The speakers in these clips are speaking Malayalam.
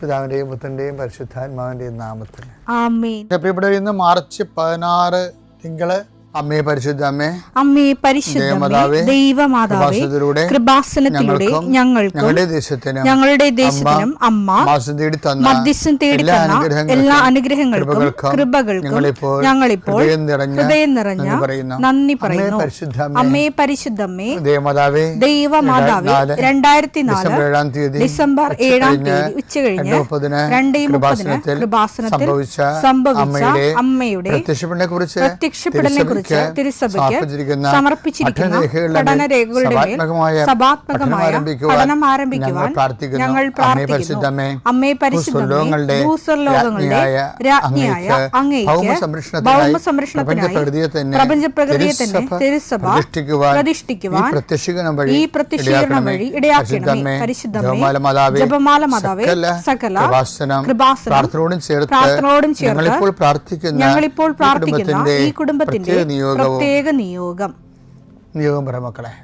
പിതാവിന്റെയും പുത്രന്റെയും പരിശുദ്ധാത്മാവിന്റെയും നാമത്തിൽ ആമേൻ. പ്രിയപ്പെട്ടവർ, ഇന്ന് മാർച്ച് 16 തിങ്കള് അമ്മേ പരിശുദ്ധ അമ്മേ, അമ്മേ പരിശുദ്ധമേ, ദൈവമാതാവേ, കൃപാസനത്തിലൂടെ ഞങ്ങൾക്കും ഞങ്ങളുടെ ദേശത്തിനും അമ്മ മധ്യസ്ഥം തേടി തന്ന എല്ലാ അനുഗ്രഹങ്ങൾക്കും കൃപകൾക്കും ഞങ്ങളിപ്പോൾ ഹൃദയം നിറഞ്ഞ നന്ദി പറയുന്നു. അമ്മേ പരിശുദ്ധമേ, ദൈവമാതാവേ, 2004 ഡിസംബർ 7 ഉച്ചകഴിഞ്ഞ് 2:30 കൃപാസനത്തിൽ സംഭവിച്ച അമ്മയുടെ പ്രത്യക്ഷപ്പെടലിനെ കുറിച്ച് തിരുസഭയ്ക്ക് സമർപ്പിച്ചിരിക്കുന്ന പഠനരേഖകളുടെ മേൽ സഭാത്മകമായ പഠനം ആരംഭിക്കുവാൻ ഞങ്ങൾ പ്രാർത്ഥിക്കുന്നു. അമ്മേ പരിശുദ്ധമേ, ഭൂസ്വർലോകങ്ങളുടെ രാജ്ഞിയായ അങ്ങേയ്ക്ക് ഭൗമസംരക്ഷണത്തിനായി പ്രപഞ്ചപ്രകൃതിയെ തന്നെ തിരുസഭ പ്രതിഷ്ഠിക്കുവാൻ ഈ പ്രത്യക്ഷീകരണം വഴി ഇടയാക്കണമേ. പരിശുദ്ധമേ, ജപമാല മാതാവേ, സകല കൃപാസനം പ്രാർത്ഥനയോടും ചേർത്ത് ഞങ്ങളിപ്പോൾ പ്രാർത്ഥിക്കുന്ന ഈ കുടുംബത്തിന്റെ പ്രത്യേക നിയോഗം പറ മക്കളെ.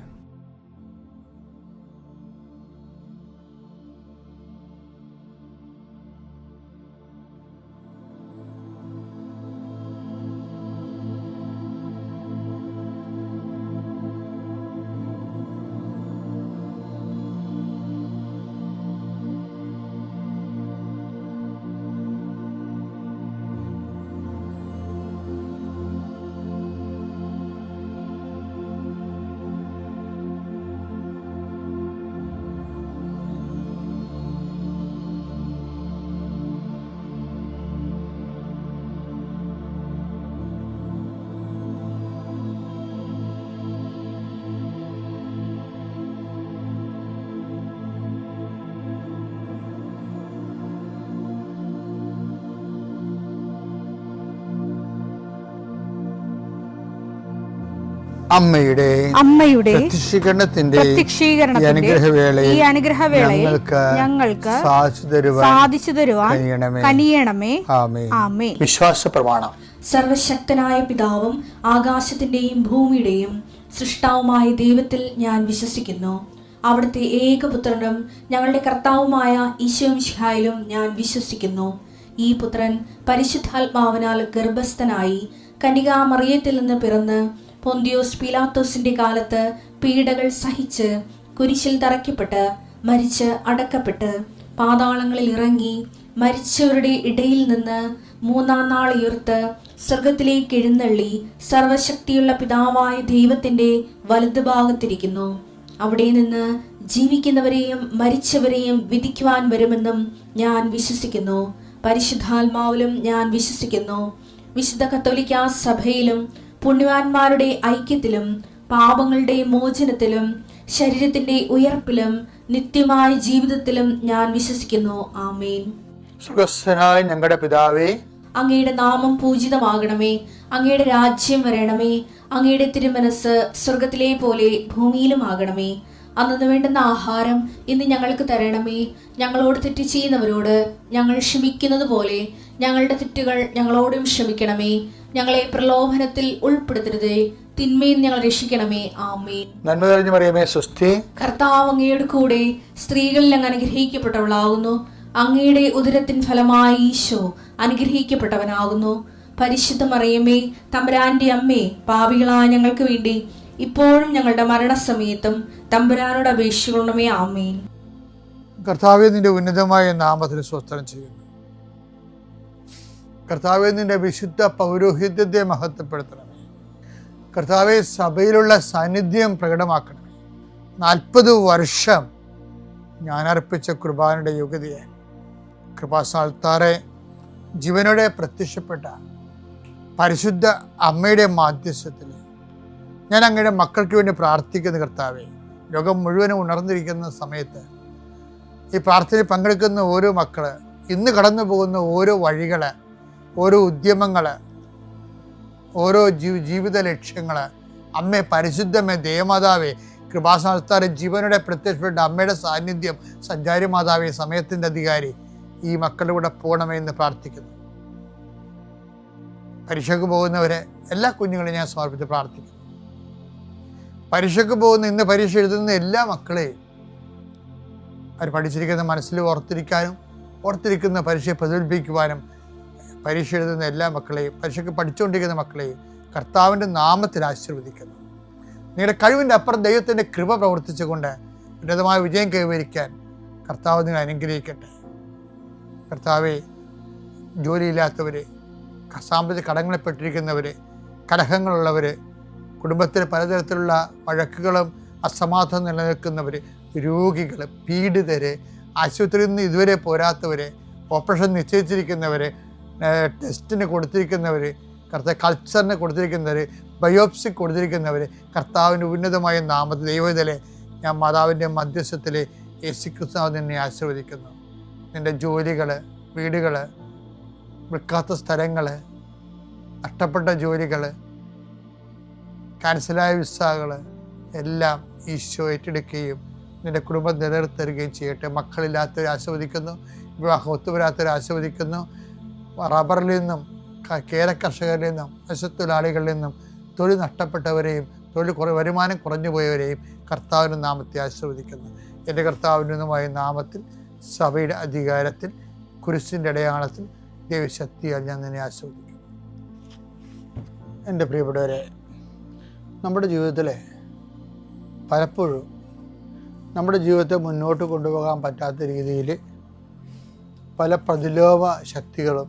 അമ്മയുടെ പ്രത്യക്ഷീകരണത്തിന്റെ ഈ അനുഗ്രഹവേളയിൽ ഞങ്ങൾക്ക് സാധിച്ചു തരുവാൻ കനിയണമേ. ആമേൻ. വിശ്വാസ പ്രമാണം. സർവശക്തനായ പിതാവും ആകാശത്തിന്റെയും ഭൂമിയുടെയും സൃഷ്ടാവുമായ ദൈവത്തിൽ ഞാൻ വിശ്വസിക്കുന്നു. അവിടുത്തെ ഏകപുത്രനും ഞങ്ങളുടെ കർത്താവുമായ ഈശോമിശിഹായിലും ഞാൻ വിശ്വസിക്കുന്നു. ഈ പുത്രൻ പരിശുദ്ധാത്മാവിനാൽ ഗർഭസ്ഥനായി കന്യകാമറിയത്തിൽ നിന്ന് പിറന്ന് പൊന്തിയോസ് പീലാത്തോസിന്റെ കാലത്ത് പീഡകൾ സഹിച്ച് കുരിശിൽ തറയ്ക്കപ്പെട്ട് മരിച്ച് അടക്കപ്പെട്ട് പാതാളങ്ങളിൽ ഇറങ്ങി മരിച്ചവരുടെ ഇടയിൽ നിന്ന് 3-ാം നാൾ ഉയർത്ത് സ്വർഗത്തിലേക്ക് എഴുന്നള്ളി സർവശക്തിയുള്ള പിതാവായ ദൈവത്തിന്റെ വലതുഭാഗത്തിരിക്കുന്നു. അവിടെ നിന്ന് ജീവിക്കുന്നവരെയും മരിച്ചവരെയും വിധിക്കുവാൻ വരുമെന്നും ഞാൻ വിശ്വസിക്കുന്നു. പരിശുദ്ധാത്മാവിലും ഞാൻ വിശ്വസിക്കുന്നു. വിശുദ്ധ കത്തോലിക്കാ സഭയിലും പുണ്യവാന്മാരുടെ ഐക്യത്തിലും പാപങ്ങളുടെ മോചനത്തിലും ശരീരത്തിന്റെ ഉയർപ്പിലും നിത്യമായ ജീവിതത്തിലും ഞാൻ വിശ്വസിക്കുന്നു. ആമേൻ. സ്വർഗ്ഗസ്ഥനായ ഞങ്ങളുടെ പിതാവേ, അങ്ങയുടെ നാമം പൂജിതമാകണമേ. അങ്ങയുടെ രാജ്യം വരണമേ. അങ്ങയുടെ തിരുമനസ് സ്വർഗത്തിലെ പോലെ ഭൂമിയിലും ആകണമേ. അന്നു വേണ്ടുന്ന ആഹാരം ഇന്ന് ഞങ്ങൾക്ക് തരണമേ. ഞങ്ങളോട് തെറ്റ് ചെയ്യുന്നവരോട് ഞങ്ങൾ ക്ഷമിക്കുന്നത് പോലെ ഞങ്ങളുടെ തെറ്റുകൾ ഞങ്ങളോടും ക്ഷമിക്കണമേ. ഞങ്ങളെ പ്രലോഭനത്തിൽ ഉൾപ്പെടുത്തരുതേ, തിന്മയിൽ ഞങ്ങൾ രക്ഷിക്കണമേ. ആമേൻ. നന്മ നിറഞ്ഞ മറിയമേ, സ്വസ്തി. കർത്താവ് അങ്ങയുടെ കൂടെ സ്ത്രീകളിൽ അങ്ങ് അനുഗ്രഹിക്കപ്പെട്ടവളാകുന്നു. അങ്ങയുടെ ഉദരത്തിൻ ഫലമായി ഈശോ അനുഗ്രഹിക്കപ്പെട്ടവനാകുന്നു. പരിശുദ്ധ മറിയമേ, തമ്പുരാന്റെ അമ്മേ, പാപികളായ ഞങ്ങൾക്ക് വേണ്ടി ഇപ്പോഴും ഞങ്ങളുടെ മരണസമയത്തും തമ്പുരാനോട് അപേക്ഷിക്കണമേ. ആമേൻ. കർത്താവേ, നിന്റെ ഉന്നതമായ നാമത്തിന് സ്തോത്രം ചെയ്യുന്നു. കർത്താവേ, നിന്റെ വിശുദ്ധ പൗരോഹിത്യത്തെ മഹത്വപ്പെടുത്തണമേ. കർത്താവേ, സഭയിലുള്ള സാന്നിധ്യം പ്രകടമാക്കണമേ. 40 വർഷം ഞാൻ അർപ്പിച്ച കുർബാനയുടെ യോഗ്യതയെ കൃപാസ്ഥാനത്താറെ ജീവനോടെ പ്രത്യക്ഷപ്പെട്ട പരിശുദ്ധ അമ്മയുടെ മാധ്യസ്ഥത്തിൽ ഞാൻ അങ്ങയുടെ മക്കൾക്ക് വേണ്ടി പ്രാർത്ഥിക്കുന്ന കർത്താവേ, ലോകം മുഴുവനും ഉണർന്നിരിക്കുന്ന സമയത്ത് ഈ പ്രാർത്ഥനയിൽ പങ്കെടുക്കുന്ന ഓരോ മക്കള്, ഇന്ന് കടന്നു പോകുന്ന ഓരോ വഴികള്, ഓരോ ഉദ്യമങ്ങൾ, ഓരോ ജീവിത ലക്ഷ്യങ്ങൾ, അമ്മേ പരിശുദ്ധമേ, ദേവമാതാവേ, കൃപാസ്ഥാനത്താറെ ജീവനോടെ പ്രത്യക്ഷപ്പെട്ട അമ്മയുടെ സാന്നിധ്യം, സഞ്ചാരി മാതാവേ, സമയത്തിൻ്റെ അധികാരി, ഈ മക്കളുടെ കൂടെ പോകണമേ എന്ന് പ്രാർത്ഥിക്കുന്നു. പരീക്ഷയ്ക്ക് പോകുന്നവരെ എല്ലാ കുഞ്ഞുങ്ങളെയും ഞാൻ സമർപ്പിച്ച് പ്രാർത്ഥിക്കുന്നു. പരീക്ഷയ്ക്ക് പോകുന്ന, ഇന്ന് പരീക്ഷ എഴുതുന്ന എല്ലാ മക്കളെയും അവർ പഠിച്ചിരിക്കുന്ന മനസ്സിൽ ഓർത്തിരിക്കാനും ഓർത്തിരിക്കുന്ന പരീക്ഷയെ പ്രതിഫലിപ്പിക്കുവാനും പരീക്ഷ എഴുതുന്ന എല്ലാ മക്കളെയും, പരീക്ഷയ്ക്ക് പഠിച്ചുകൊണ്ടിരിക്കുന്ന മക്കളെയും കർത്താവിൻ്റെ നാമത്തിൽ ആശീർവദിക്കുന്നു. നിങ്ങളുടെ കഴിവിൻ്റെ അപ്പുറം ദൈവത്തിൻ്റെ കൃപ പ്രവർത്തിച്ചുകൊണ്ട് ഉന്നതമായ വിജയം കൈവരിക്കാൻ കർത്താവ് നിങ്ങൾ അനുഗ്രഹിക്കട്ടെ. കർത്താവെ, ജോലിയില്ലാത്തവർ, സാമ്പത്തിക കടങ്ങളിൽപ്പെട്ടിരിക്കുന്നവർ, കലഹങ്ങളുള്ളവർ, കുടുംബത്തിൽ പലതരത്തിലുള്ള വഴക്കുകളും അസമാധാനം നിലനിൽക്കുന്നവർ, രോഗികൾ, പീഡിതർ, ആശുപത്രിയിൽ നിന്ന് ഇതുവരെ പോരാത്തവർ, ഓപ്പറേഷൻ നിശ്ചയിച്ചിരിക്കുന്നവർ, ടെസ്റ്റിന് കൊടുത്തിരിക്കുന്നവർ, കൾച്ചറിന് കൊടുത്തിരിക്കുന്നവർ, ബയോപ്സി കൊടുത്തിരിക്കുന്നവർ, കർത്താവിൻ്റെ ഉന്നതമായ നാമത്തിൽ ദൈവത്തിലെ ഞാൻ മാതാവിൻ്റെ മധ്യസ്ഥത്തിൽ യേശുക്രിസ്തു നിന്നെ ആശീർവദിക്കുന്നു. നിൻ്റെ ജോലികൾ, വീടുകൾ, വിൽക്കാത്ത സ്ഥലങ്ങൾ, നഷ്ടപ്പെട്ട ജോലികൾ, ക്യാൻസലായ വിസകൾ എല്ലാം ഈശോ ഏറ്റെടുക്കുകയും നിൻ്റെ കുടുംബം നിലനിർത്തുകയും ചെയ്യട്ടെ. മക്കളില്ലാത്തവരെ ആശീർവദിക്കുന്നു, വിവാഹം ഒത്തുവരാത്തവരെ ആശീർവദിക്കുന്നു. റബ്ബറിൽ നിന്നും, കേര കർഷകരിൽ നിന്നും, മത്സ്യത്തൊഴിലാളികളിൽ നിന്നും, തൊഴിൽ നഷ്ടപ്പെട്ടവരെയും വരുമാനം കുറഞ്ഞു പോയവരെയും കർത്താവിൻ്റെ നാമത്തെ ആശീർവദിക്കുന്നു. എൻ്റെ കർത്താവിൻ്റെതുമായ നാമത്തിൽ, സഭയുടെ അധികാരത്തിൽ, കുരിശിൻ്റെ അടയാളത്തിൽ, ദൈവശക്തിയാൽ ഞാൻ നിന്നെ ആശീർവദിക്കുന്നു. എൻ്റെ പ്രിയപ്പെട്ടവരെ, നമ്മുടെ ജീവിതത്തിലെ പലപ്പോഴും നമ്മുടെ ജീവിതത്തെ മുന്നോട്ട് കൊണ്ടുപോകാൻ പറ്റാത്ത രീതിയിൽ പല പ്രതിലോഭ ശക്തികളും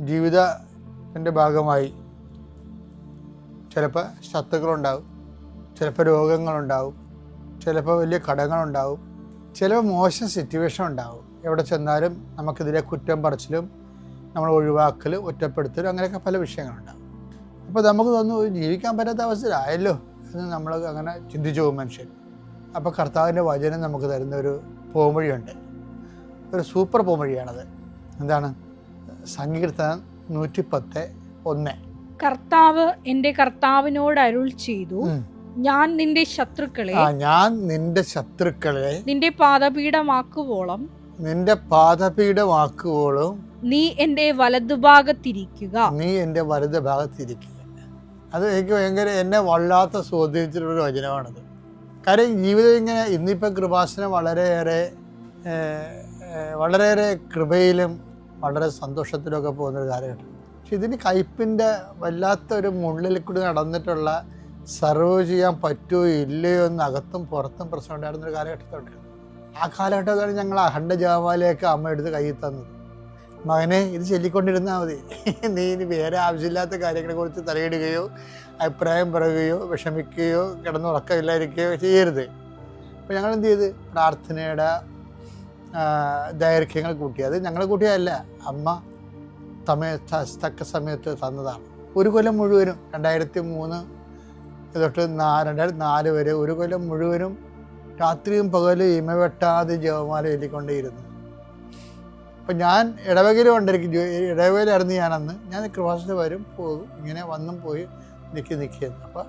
ജീവിതത്തിൻ്റെ ഭാഗമായി ചിലപ്പോൾ ശത്രുക്കളുണ്ടാവും, ചിലപ്പോൾ രോഗങ്ങളുണ്ടാവും, ചിലപ്പോൾ വലിയ കടങ്ങളുണ്ടാവും, ചിലപ്പോൾ മോശം സിറ്റുവേഷൻ ഉണ്ടാവും. എവിടെ ചെന്നാലും നമുക്കെതിരെ കുറ്റം പറച്ചിലും നമ്മൾ ഒഴിവാക്കലും ഒറ്റപ്പെടുത്തലും അങ്ങനെയൊക്കെ പല വിഷയങ്ങളുണ്ടാവും. അപ്പോൾ നമുക്ക് തോന്നുന്നു ജീവിക്കാൻ പറ്റാത്ത അവസ്ഥയിലായല്ലോ എന്ന് നമ്മൾ അങ്ങനെ ചിന്തിച്ചു പോകും മനുഷ്യൻ. അപ്പോൾ കർത്താവിൻ്റെ വചനം നമുക്ക് തരുന്ന ഒരു പോംവഴിയുണ്ട്, ഒരു സൂപ്പർ പോംവഴിയാണത്. എന്താണ്? സങ്കീർത്തനം 110:1. കർത്താവ് എൻ്റെ കർത്താവിനോട് അരുൾ ചെയ്തു, ഞാൻ നിന്റെ ശത്രുക്കളെ നിന്റെ പാദപീഠമാക്കുവോളം നീ എൻ്റെ വലതുഭാഗത്തിരിക്കുക. അത് എനിക്ക് എന്നെ വല്ലാത്ത സ്വാധീനിച്ചിട്ടുള്ളൊരു വചനമാണത്. കാര്യം ജീവിതം ഇങ്ങനെ ഇന്നിപ്പം കൃപാസനം വളരെയേറെ കൃപയിലും വളരെ സന്തോഷത്തിലൊക്കെ പോകുന്നൊരു കാലഘട്ടം. പക്ഷെ ഇതിന് കയ്പിൻ്റെ വല്ലാത്തൊരു മുള്ളിൽ കൂടി നടന്നിട്ടുള്ള സർവ് ചെയ്യാൻ പറ്റുമോ ഇല്ലയോ എന്ന് അകത്തും പുറത്തും പ്രശ്നം ഉണ്ടായിരുന്നൊരു കാലഘട്ടത്തുണ്ട്. ആ കാലഘട്ടത്താണ് ഞങ്ങൾ അഖണ്ഡ ജപമാലയൊക്കെ അമ്മ എടുത്ത് കയ്യിൽ തന്നത്. മകനെ, ഇത് ചൊല്ലിക്കൊണ്ടിരുന്നാൽ മതി, നീ ഇനി വേറെ ആവശ്യമില്ലാത്ത കാര്യങ്ങളെക്കുറിച്ച് തലയിടുകയോ അഭിപ്രായം പറയുകയോ വിഷമിക്കുകയോ കിടന്നുറക്കമില്ലായിരിക്കുകയോ ചെയ്യരുത്. അപ്പോൾ ഞങ്ങൾ എന്ത് ചെയ്ത് പ്രാർത്ഥനയുടെ ദൈർഘ്യങ്ങൾ കൂട്ടി. അത് ഞങ്ങൾ കൂട്ടിയതല്ല, അമ്മ തക്ക സമയത്ത് തന്നതാണ്. ഒരു കൊല്ലം മുഴുവനും 2003 തൊട്ട് 2004 വരെ ഒരു കൊല്ലം മുഴുവനും രാത്രിയും പകലും ഇമവെട്ടാതെ ജപമാല ചൊല്ലിക്കൊണ്ടേയിരുന്നു. അപ്പം ഞാൻ ഇടവകയിലും കൊണ്ടിരിക്കും, ഇടവകയിലായിരുന്നു ഞാനന്ന്. ഞാൻ കൃപാസനത്തിൽ വരും പോകും, ഇങ്ങനെ വന്നും പോയി നിൽക്കുന്നു. അപ്പം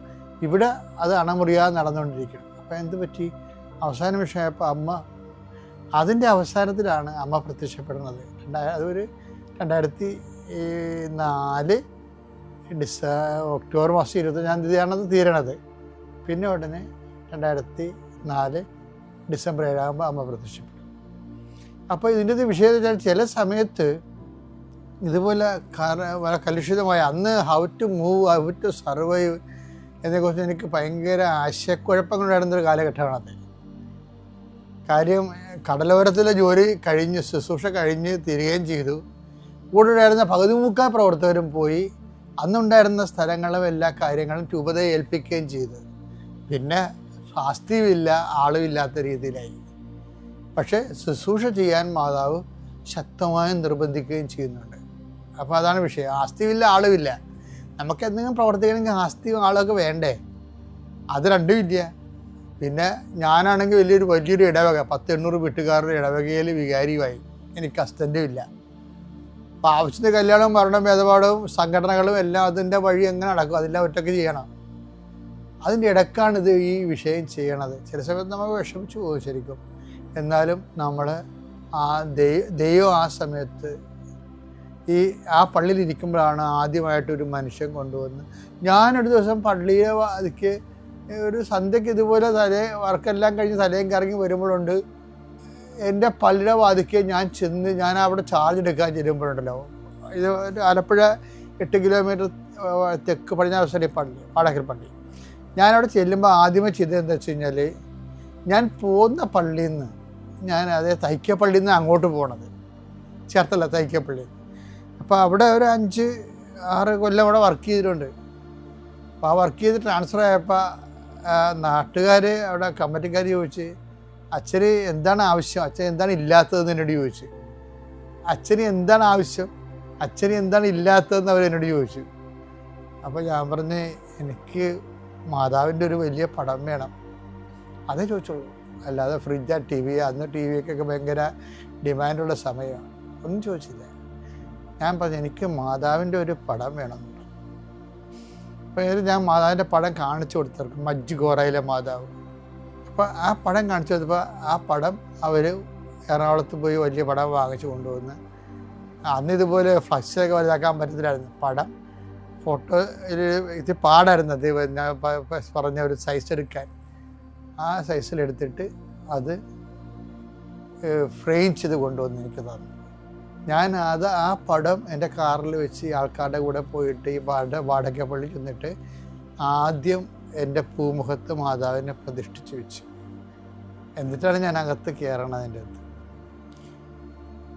ഇവിടെ അത് അണമുറിയാതെ നടന്നുകൊണ്ടിരിക്കണം. അപ്പം എന്ത് പറ്റി? അവസാന വിഷയമായപ്പോൾ അമ്മ, അതിൻ്റെ അവസാനത്തിലാണ് അമ്മ പ്രത്യക്ഷപ്പെടുന്നത്. അതൊരു 2004 ഒക്ടോബർ മാസം 25-ാം തീയതിയാണത് തീരണത്. പിന്നെ ഉടനെ 2004 ഡിസംബർ 7 അമ്മ പ്രത്യക്ഷപ്പെട്ടു. അപ്പോൾ ഇതിൻ്റെ വിഷയം വെച്ചാൽ ചില സമയത്ത് ഇതുപോലെ കലുഷിതമായ അന്ന് how to move, how to survive എന്നതിനെക്കുറിച്ച് എനിക്ക് ഭയങ്കര ആശയക്കുഴപ്പങ്ങളുണ്ടായിരുന്നൊരു കാലഘട്ടമാണത്. കാര്യം കടലോരത്തിലെ ജോലി കഴിഞ്ഞ് ശുശ്രൂഷ കഴിഞ്ഞ് തിരികെയും ചെയ്തു. കൂടെ ഉണ്ടായിരുന്ന 13 പ്രവർത്തകരും പോയി. അന്നുണ്ടായിരുന്ന സ്ഥലങ്ങളും എല്ലാ കാര്യങ്ങളും രൂപതയെ ഏൽപ്പിക്കുകയും ചെയ്തു. പിന്നെ സ്വാസ്ഥ്യമില്ല, ആളുമില്ലാത്ത രീതിയിലായി. പക്ഷേ ശുശ്രൂഷ ചെയ്യാൻ മാതാവ് ശക്തമായി നിർബന്ധിക്കുകയും ചെയ്യുന്നുണ്ട്. അപ്പോൾ അതാണ് വിഷയം. ആസ്തിയില്ല, ആളുമില്ല. നമുക്ക് എന്തെങ്കിലും പ്രവർത്തിക്കണമെങ്കിൽ ആസ്തിയും ആളൊക്കെ വേണ്ടേ? അത് രണ്ടും ഇല്ല. പിന്നെ ഞാനാണെങ്കിൽ വലിയൊരു ഇടവക, 1000-800 വീട്ടുകാരുടെ ഇടവകയിൽ വികാരിയുമായി. എനിക്ക് അസിസ്റ്റൻറ്റും ഇല്ല. അപ്പോൾ ആവശ്യത്തിന് കല്യാണവും മരണം ഭേദപാടവും സംഘടനകളും എല്ലാം അതിൻ്റെ വഴി എങ്ങനെ നടക്കും? അതെല്ലാം ഒറ്റയ്ക്ക് ചെയ്യണം. അതിൻ്റെ ഇടക്കാണിത് ഈ വിഷയം ചെയ്യണത്. ചില സമയത്ത് നമ്മൾ വിഷമിച്ചു പോകും ശരിക്കും. എന്നാലും നമ്മൾ ദൈവം ആ സമയത്ത് ആ പള്ളിയിലിരിക്കുമ്പോഴാണ് ആദ്യമായിട്ടൊരു മനുഷ്യൻ കൊണ്ടുവന്ന്. ഞാനൊരു ദിവസം പള്ളിയെ അതിക്ക് ഒരു സന്ധ്യയ്ക്ക് ഇതുപോലെ വർക്കെല്ലാം കഴിഞ്ഞ് തലയും കറങ്ങി വരുമ്പോഴുണ്ട് എൻ്റെ പള്ളിയുടെ വാതിക്ക് ഞാൻ അവിടെ ചാർജ് എടുക്കാൻ ചെല്ലുമ്പോഴുണ്ടല്ലോ, ഇത് ആലപ്പുഴ 8 കിലോമീറ്റർ തെക്ക് പടിഞ്ഞാറ് പള്ളി, പാടക്കൽ പള്ളി. ഞാനവിടെ ചെല്ലുമ്പോൾ ആദ്യമേ ചെയ്തത് എന്താ വെച്ച് കഴിഞ്ഞാൽ, ഞാൻ പോകുന്ന പള്ളിയിൽ നിന്ന് അതേ തൈക്കപ്പള്ളിയിൽ നിന്ന് അങ്ങോട്ട് പോകണത്, ചേർത്തല്ല തൈക്കപ്പള്ളി. അപ്പോൾ അവിടെ ഒരു 5-6 കൊല്ലം അവിടെ വർക്ക് ചെയ്തിട്ടുണ്ട്. അപ്പോൾ ആ വർക്ക് ചെയ്ത് ട്രാൻസ്ഫർ ആയപ്പോൾ നാട്ടുകാർ, അവിടെ കമ്മിറ്റിക്കാർ ചോദിച്ച്, അച്ഛന് എന്താണ് ആവശ്യം, അച്ഛൻ എന്താണ് ഇല്ലാത്തതെന്ന് എന്നോട് ചോദിച്ചു. അച്ഛന് എന്താണ് ആവശ്യം, അച്ഛന് എന്താണ് ഇല്ലാത്തതെന്ന് അവരെന്നോട് ചോദിച്ചു. അപ്പോൾ ഞാൻ പറഞ്ഞ്, എനിക്ക് മാതാവിൻ്റെ ഒരു വലിയ പടം വേണം, അതേ ചോദിച്ചോളൂ. അല്ലാതെ ഫ്രിഡ്ജ്, TV, അന്ന് TVക്കൊക്കെ ഭയങ്കര ഡിമാൻഡുള്ള സമയമാണ്, ഒന്നും ചോദിച്ചില്ല. ഞാൻ പറഞ്ഞു, എനിക്ക് മാതാവിൻ്റെ ഒരു പടം വേണം. അപ്പോൾ ഞാൻ മാതാവിൻ്റെ പടം കാണിച്ചു കൊടുത്തവർക്ക്, മജ്ജ് ഗോറയിലെ മാതാവ്. അപ്പോൾ ആ പടം കാണിച്ചു കൊടുത്തപ്പോൾ ആ പടം അവർ എറണാകുളത്ത് പോയി വലിയ പടം വാങ്ങിച്ചു കൊണ്ടുവന്ന്, അന്ന് ഇതുപോലെ ഫ്ലക്സൊക്കെ വലുതാക്കാൻ പറ്റത്തില്ലായിരുന്നു. പടം ഫോട്ടോ ഇത് പാടായിരുന്നു, അത് ഞാൻ പറഞ്ഞ ഒരു സൈസ് എടുക്കാൻ. ആ സൈസിലെടുത്തിട്ട് അത് ഫ്രെയിം ചെയ്ത് കൊണ്ടുവന്ന് എനിക്ക് തന്നു. ഞാൻ ആ പടം എൻ്റെ കാറിൽ വെച്ച് ആൾക്കാരുടെ കൂടെ പോയിട്ട് ഈ വാടകപ്പള്ളി ചെന്നിട്ട് ആദ്യം എൻ്റെ പൂമുഖത്ത് മാതാവിനെ പ്രതിഷ്ഠിച്ച് വെച്ചു. എന്നിട്ടാണ് ഞാൻ അകത്ത് കയറണത്. അതിൻ്റെ അകത്ത്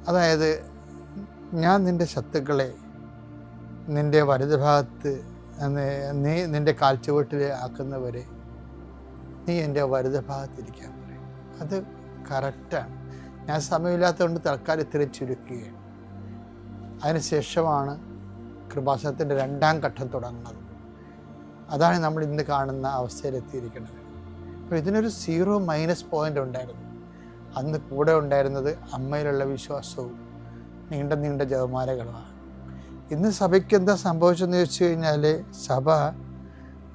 അതായത്, ഞാൻ നിൻ്റെ ശത്രുക്കളെ നിൻ്റെ വലതുഭാഗത്ത് നിൻ്റെ കാൽച്ചുവട്ടിൽ ആക്കുന്നവരെ നീ എൻ്റെ വലതുഭാഗത്തിരിക്കാൻ പറയും. അത് കറക്റ്റാണ്. ഞാൻ സമയമില്ലാത്തതുകൊണ്ട് തൽക്കാലം ഇത്തിരി ചുരുക്കുകയാണ്. അതിനുശേഷമാണ് കൃപാസനത്തിൻ്റെ 2ാം ഘട്ടം തുടങ്ങുന്നത്. അതാണ് നമ്മൾ ഇന്ന് കാണുന്ന അവസ്ഥയിലെത്തിയിരിക്കുന്നത്. അപ്പോൾ ഇതിനൊരു 0- പോയിൻ്റ് ഉണ്ടായിരുന്നു. അന്ന് കൂടെ ഉണ്ടായിരുന്നത് അമ്മയിലുള്ള വിശ്വാസവും നീണ്ട ജപമാലകളുമാണ്. ഇന്ന് സഭയ്ക്ക് എന്താ സംഭവിച്ചതെന്ന് ചോദിച്ചു കഴിഞ്ഞാൽ, സഭ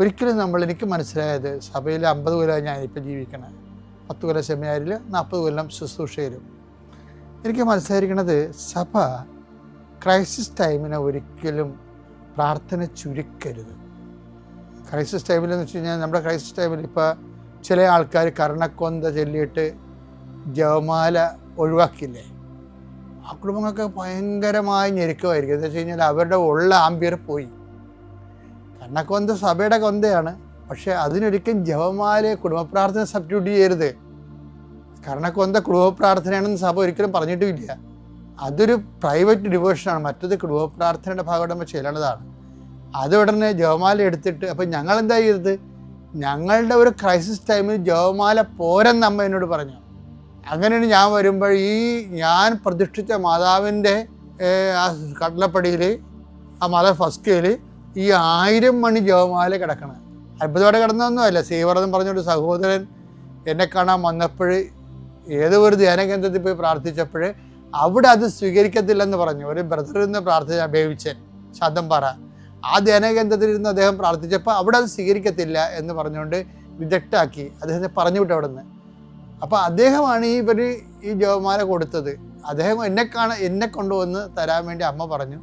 ഒരിക്കലും എനിക്ക് മനസ്സിലായത്, സഭയിൽ 50 കൊല്ലമായി ഞാനിപ്പോൾ ജീവിക്കണം, 10 കൊല്ലം സെമിനാരിൽ, 40 കൊല്ലം ശുശ്രൂഷയിലും. എനിക്ക് മനസ്സിലായിരിക്കണത്, സഭ ക്രൈസിസ് ടൈമിനെ ഒരിക്കലും പ്രാർത്ഥന ചുരുക്കരുത്. ക്രൈസിസ് ടൈമിലെന്ന് വെച്ച് കഴിഞ്ഞാൽ, നമ്മുടെ ക്രൈസിസ് ടൈമിൽ ഇപ്പോൾ ചില ആൾക്കാർ കർണക്കൊന്ത ചൊല്ലിയിട്ട് ജപമാല ഒഴിവാക്കില്ലേ, ആ കുടുംബങ്ങൾക്ക് ഭയങ്കരമായ ഞെരുക്കമായിരിക്കും. എന്താ വെച്ച് കഴിഞ്ഞാൽ, അവരുടെ ഉള്ള ആംബിയർ പോയി. കർണക്കൊന്ത സഭയുടെ കൊന്തയാണ്, പക്ഷേ അതിനൊരിക്കലും ജപമാലയെ കുടുംബ പ്രാർത്ഥന സബ്സ്റ്റിറ്റ്യൂട്ട് ചെയ്യരുത്. കർണക്കൊന്ത കുടുംബ പ്രാർത്ഥനയാണെന്ന് സഭ ഒരിക്കലും പറഞ്ഞിട്ടുമില്ല. അതൊരു പ്രൈവറ്റ് ഡിവോഷനാണ്. മറ്റത് കുടുംബ പ്രാർത്ഥനയുടെ ഭാഗമായിട്ട് നമ്മൾ ചെല്ലണതാണ്. അത് ഉടനെ ജപമാല എടുത്തിട്ട്, അപ്പം ഞങ്ങളെന്താ ചെയ്തത്, ഞങ്ങളുടെ ഒരു ക്രൈസിസ് ടൈമിൽ ജപമാല പോരെന്ന് അമ്മ എന്നോട് പറഞ്ഞു. അങ്ങനെയാണ് ഞാൻ വരുമ്പോൾ ഞാൻ പ്രതിഷ്ഠിച്ച മാതാവിൻ്റെ ആ കടലപ്പടിയിൽ, ആ മാതാവ് ഫസ്റ്റിൽ 1000 മണി ജപമാല കിടക്കണം. അത്ഭുതമായിട്ട് കിടന്നൊന്നുമല്ല. സീവറെന്ന് പറഞ്ഞൊരു സഹോദരൻ എന്നെ കാണാൻ വന്നപ്പോൾ ഏതോ ഒരു ധ്യാന കേന്ദ്രത്തിൽ പോയി പ്രാർത്ഥിച്ചപ്പോൾ അവിടെ അത് സ്വീകരിക്കത്തില്ലെന്ന് പറഞ്ഞു. ഒരു ബ്രദറിൽ നിന്ന് പ്രാർത്ഥിച്ച ബേവിച്ചൻ ശാന്തംപാറ, ആ ധ്യാന കേന്ദ്രത്തിൽ ഇരുന്ന് അദ്ദേഹം പ്രാർത്ഥിച്ചപ്പോൾ അവിടെ അത് സ്വീകരിക്കത്തില്ല എന്ന് പറഞ്ഞുകൊണ്ട് റിജക്റ്റാക്കി, അദ്ദേഹത്തെ പറഞ്ഞു വിട്ടു അവിടെ നിന്ന്. അപ്പോൾ അദ്ദേഹമാണ് ഈ ജപമാല കൊടുത്തത്. അദ്ദേഹം എന്നെ കൊണ്ടുവന്ന് തരാൻ വേണ്ടി അമ്മ പറഞ്ഞു.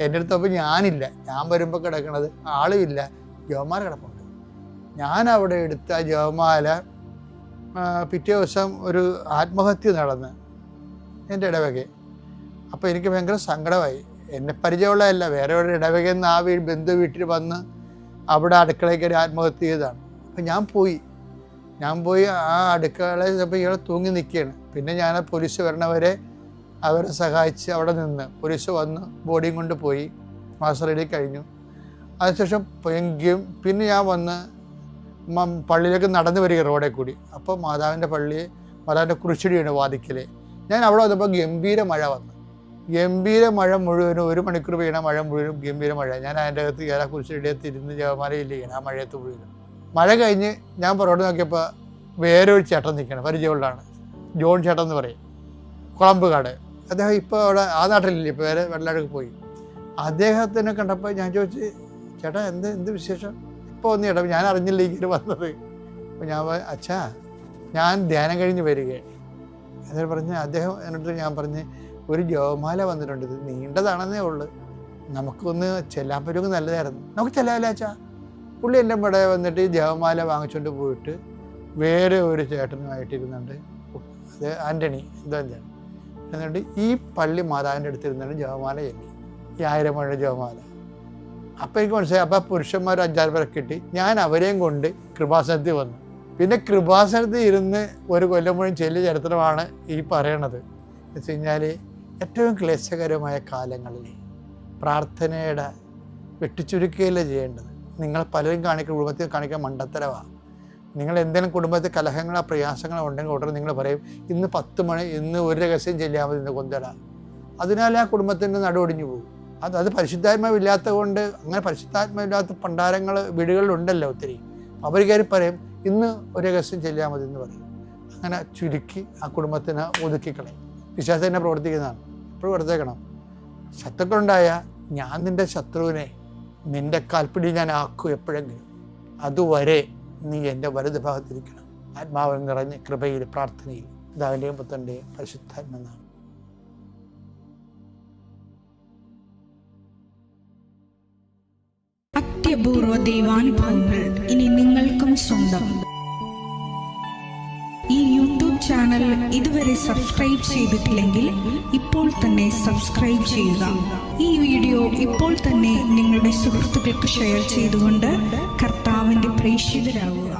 എൻ്റെ അടുത്തപ്പോൾ ഞാനില്ല, ഞാൻ വരുമ്പോൾ കിടക്കണത് ആളുമില്ല, ജപമാല കിടപ്പുണ്ട്. ഞാൻ അവിടെ എടുത്ത ജപമാല പിറ്റേ ദിവസം ഒരു ആത്മഹത്യ നടന്ന് എൻ്റെ ഇടവക. അപ്പോൾ എനിക്ക് ഭയങ്കര സങ്കടമായി. എന്നെ പരിചയമുള്ളതല്ല, വേറെ ഒരു ഇടവകയിൽ നിന്ന് ആ ബന്ധു വീട്ടിൽ വന്ന് അവിടെ അടുക്കളയ്ക്ക് ഒരു ആത്മഹത്യ ചെയ്തതാണ്. അപ്പം ഞാൻ പോയി ആ അടുക്കളയിൽ ചിലപ്പോൾ ഇയാൾ തൂങ്ങി നിൽക്കുകയാണ്. പിന്നെ ഞാൻ പോലീസ് വരണവരെ അവരെ സഹായിച്ച് അവിടെ നിന്ന് പോലീസ് വന്ന് ബോഡിയും കൊണ്ട് പോയി, മാസ്റ്റർ കഴിഞ്ഞു. അതിനുശേഷം പിന്നെ ഞാൻ വന്ന് പള്ളിയിലേക്ക് നടന്നു വരിക റോഡിൽ കൂടി. അപ്പോൾ മാതാവിൻ്റെ കുരിശടിയാണ് വാതിക്കൽ. ഞാൻ അവിടെ വന്നപ്പോൾ ഗംഭീര മഴ വന്നു. ഗംഭീര മഴ മുഴുവനും 1 മണിക്കൂർ പെയ്യണ മഴ മുഴുവനും ഗംഭീര മഴ. ഞാൻ അതിൻ്റെ അകത്ത് കുരിശടിയത്ത് ഇരുന്ന് ജപമാലയില്ല ചെയ്യണം ആ മഴയത്ത് മുഴുവനും. മഴ കഴിഞ്ഞ് ഞാൻ പുറകോട്ട് നോക്കിയപ്പോൾ വേറെ ഒരു ചേട്ടൻ നിൽക്കണം, പരിചയമുള്ളതാണ്, ജോൺ ചേട്ടൻ എന്ന് പറയും, കുളമ്പുകാട്. അദ്ദേഹം ഇപ്പോൾ അവിടെ ആ നാട്ടിലില്ല, ഇപ്പോൾ വേറെ വെള്ളാടക്ക് പോയി. അദ്ദേഹത്തിനെ കണ്ടപ്പോൾ ഞാൻ ചോദിച്ചു, ചേട്ടാ എന്ത് വിശേഷം, ഇപ്പോൾ ഒന്ന് ചേട്ടാ, ഞാൻ അറിഞ്ഞില്ല ഇങ്ങനെ വന്നത്. അപ്പോൾ ഞാൻ അച്ഛാ ഞാൻ ധ്യാനം കഴിഞ്ഞ് വരികയാണ് എന്നിട്ട് പറഞ്ഞ് അദ്ദേഹം എന്നിട്ട് ഞാൻ പറഞ്ഞ്, ഒരു ജപമാല വന്നിട്ടുണ്ട്, ഇത് നീണ്ടതാണെന്നേ ഉള്ളൂ, നമുക്കൊന്ന് ചെല്ലാൻ പറ്റുമെങ്കിൽ നല്ലതായിരുന്നു. നമുക്ക് ചെല്ലാമല്ലോ അച്ഛാ. പുള്ളി എൻ്റെ ഇവിടെ വന്നിട്ട് ഈ ജപമാല വാങ്ങിച്ചുകൊണ്ട് പോയിട്ട് വേറെ ഒരു ചേട്ടനുമായിട്ടിരുന്നുണ്ട് അത് ആൻ്റണി എന്താ എന്നിട്ട് ഈ പള്ളി മാതാവിൻ്റെ അടുത്തിരുന്നാണ് ജപമാല ചൊല്ലി, ഈ 1000 മണിയുടെ ജപമാല. അപ്പം എനിക്ക് മനസ്സിലായി. അപ്പം പുരുഷന്മാർ 5-6 പേരെ കിട്ടി. ഞാൻ അവരെയും കൊണ്ട് കൃപാസനത്തിൽ വന്നു. പിന്നെ കൃപാസനത്തിൽ ഇരുന്ന് ഒരു കൊല്ലം മുഴുവൻ ചെല്ലിയ ചരിത്രമാണ് ഈ പറയണത്. എന്ന് വെച്ച് കഴിഞ്ഞാൽ ഏറ്റവും ക്ലേശകരമായ കാലങ്ങളിൽ പ്രാർത്ഥനയുടെ വെട്ടിച്ചുരുക്കുകയല്ലേ ചെയ്യേണ്ടത്. നിങ്ങൾ പലരും കുടുംബത്തിൽ കാണിക്കാൻ മണ്ടത്തരമാണ്. നിങ്ങൾ എന്തെങ്കിലും കുടുംബത്തിൽ കലഹങ്ങളോ പ്രയാസങ്ങളോ ഉണ്ടെങ്കിൽ ഉടനെ നിങ്ങൾ പറയും ഇന്ന് 10 മണി, ഇന്ന് ഒരു രഹസ്യം ചെല്ലിയാൽ മതി, ഇന്ന് കൊന്തട. അതിനാൽ ആ കുടുംബത്തിൻ്റെ നടുവൊടിഞ്ഞു പോകും. അത് പരിശുദ്ധാത്മാവില്ലാത്തത് കൊണ്ട്. അങ്ങനെ പരിശുദ്ധാത്മാവില്ലാത്ത പണ്ടാരങ്ങൾ വീടുകളിലുണ്ടല്ലോ ഒത്തിരി. അവർ കയറി പറയും ഇന്ന് ഒരു രഹസ്യം ചെല്ലിയാൽ മതി എന്ന് പറയും. അങ്ങനെ ചുരുക്കി ആ കുടുംബത്തിനെ ഒതുക്കിക്കളയും. വിശ്വാസം തന്നെ പ്രവർത്തിക്കുന്നതാണ്. എപ്പോഴും ഓർത്തേക്കണം, ശത്രുക്കളുണ്ടായ ഞാൻ നിൻ്റെ ശത്രുവിനെ നിൻ്റെ കാൽപ്പിടി ഞാൻ ആക്കും എപ്പോഴെങ്കിലും. അതുവരെ നീ എൻ്റെ വലത് ഭാഗത്തിരിക്കണം. ആത്മാവിൽ നിറഞ്ഞ് കൃപയിൽ പ്രാർത്ഥനയിൽ. പിതാവിൻ്റെയും പുത്രൻ്റെയും പരിശുദ്ധാത്മനാമം. അത്യപൂർവ ദൈവാനുഭവങ്ങൾ ഇനി നിങ്ങൾക്കും സ്വന്തം. ഈ യൂട്യൂബ് ചാനൽ ഇതുവരെ സബ്സ്ക്രൈബ് ചെയ്തിട്ടില്ലെങ്കിൽ ഇപ്പോൾ തന്നെ സബ്സ്ക്രൈബ് ചെയ്യുക. ഈ വീഡിയോ ഇപ്പോൾ തന്നെ നിങ്ങളുടെ സുഹൃത്തുക്കൾക്ക് ഷെയർ ചെയ്തുകൊണ്ട് കർത്താവിൻ്റെ പ്രേക്ഷിതരാകുക.